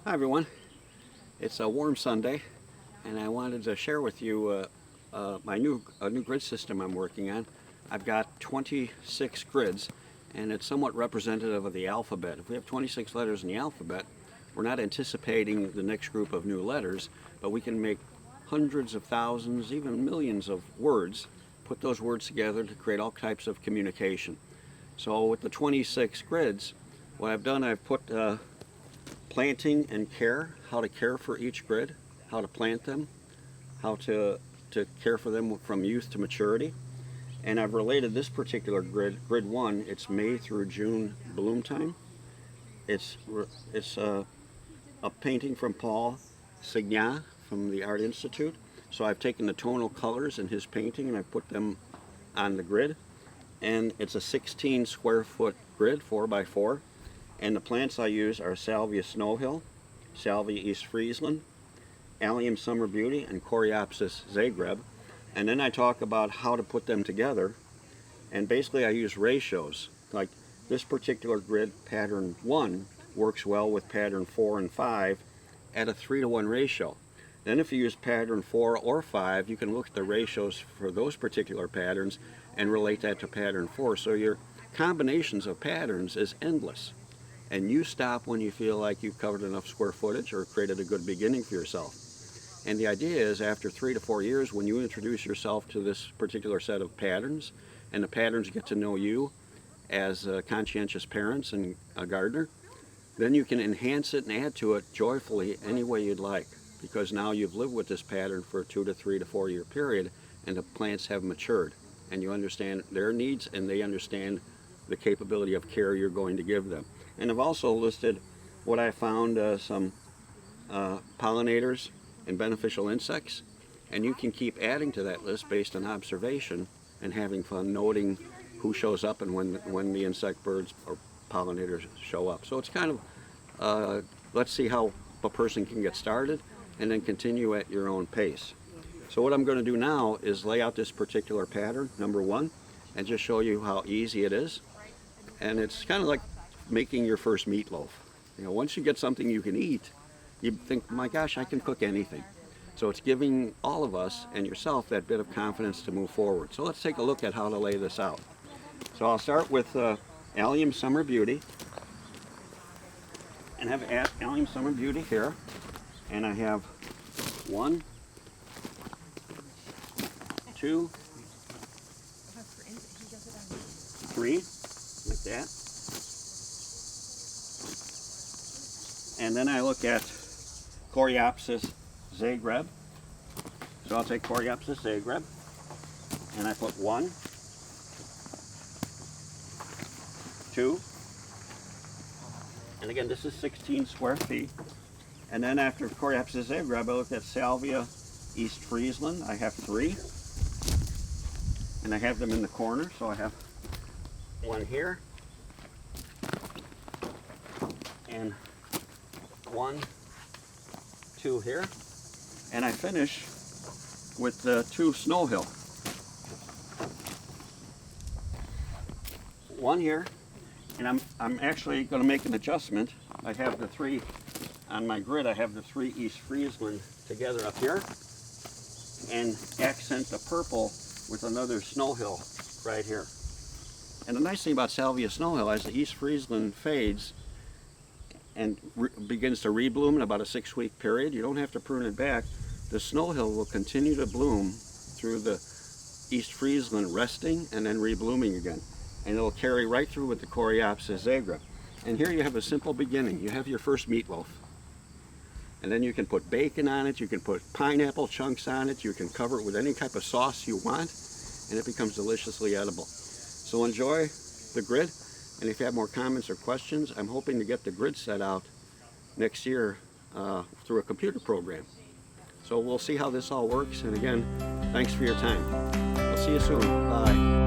Hi everyone, it's a warm Sunday and I wanted to share with you my new grid system I'm working on. I've got 26 grids and it's somewhat representative of the alphabet. If we have 26 letters in the alphabet, we're not anticipating the next group of new letters, but we can make hundreds of thousands, even millions of words, put those words together to create all types of communication. So with the 26 grids, what I've done, I've put planting and care, how to care for each grid, how to plant them, how to care for them from youth to maturity. And I've related this particular grid, grid 1, it's May through June bloom time. It's a painting from Paul Signa from the Art Institute. So I've taken the tonal colors in his painting and I've put them on the grid. And it's a 16 square foot grid, 4x4. And the plants I use are Salvia Snowhill, Salvia East Friesland, Allium Summer Beauty, and Coreopsis Zagreb. And then I talk about how to put them together. And basically I use ratios. Like this particular grid, pattern 1, works well with pattern 4 and 5 at a 3-to-1 ratio. Then if you use pattern 4 or 5, you can look at the ratios for those particular patterns and relate that to pattern 4. So your combinations of patterns is endless. And you stop when you feel like you've covered enough square footage or created a good beginning for yourself. And the idea is after 3 to 4 years, when you introduce yourself to this particular set of patterns, and the patterns get to know you as conscientious parents and a gardener, then you can enhance it and add to it joyfully any way you'd like. Because now you've lived with this pattern for a 2 to 3 to 4 year period, and the plants have matured. And you understand their needs, and they understand the capability of care you're going to give them. And I've also listed what I found, some pollinators and beneficial insects, and you can keep adding to that list based on observation and having fun noting who shows up and when the insect birds or pollinators show up. So it's kind of, let's see how a person can get started and then continue at your own pace. So what I'm going to do now is lay out this particular pattern, number 1, and just show you how easy it is. And it's kind of like making your first meatloaf. You know, once you get something you can eat, you think, my gosh, I can cook anything. So it's giving all of us and yourself that bit of confidence to move forward. So let's take a look at how to lay this out. So I'll start with Allium Summer Beauty. And I have Allium Summer Beauty here. And I have 1, 2, 3, like that. And then I look at Coreopsis Zagreb. So I'll take Coreopsis Zagreb and I put 1, 2, and again this is 16 square feet. And then after Coreopsis Zagreb I look at Salvia East Friesland. I have 3, and I have them in the corner. So I have 1 here and 1, 2 here, and I finish with the 2 Snowhill. 1 here, and I'm actually going to make an adjustment. I have the 3 on my grid. I have the 3 East Friesland together up here, and accent the purple with another Snowhill right here. And the nice thing about Salvia Snowhill, as the East Friesland fades and begins to rebloom in about a 6-week period, you don't have to prune it back. The Snowhill will continue to bloom through the East Friesland resting and then reblooming again. And it'll carry right through with the Coreopsis Zagreb. And here you have a simple beginning. You have your first meatloaf. And then you can put bacon on it, you can put pineapple chunks on it, you can cover it with any type of sauce you want, and it becomes deliciously edible. So enjoy the grid. And if you have more comments or questions, I'm hoping to get the grid set out next year through a computer program. So we'll see how this all works. And again, thanks for your time. I'll see you soon. Bye.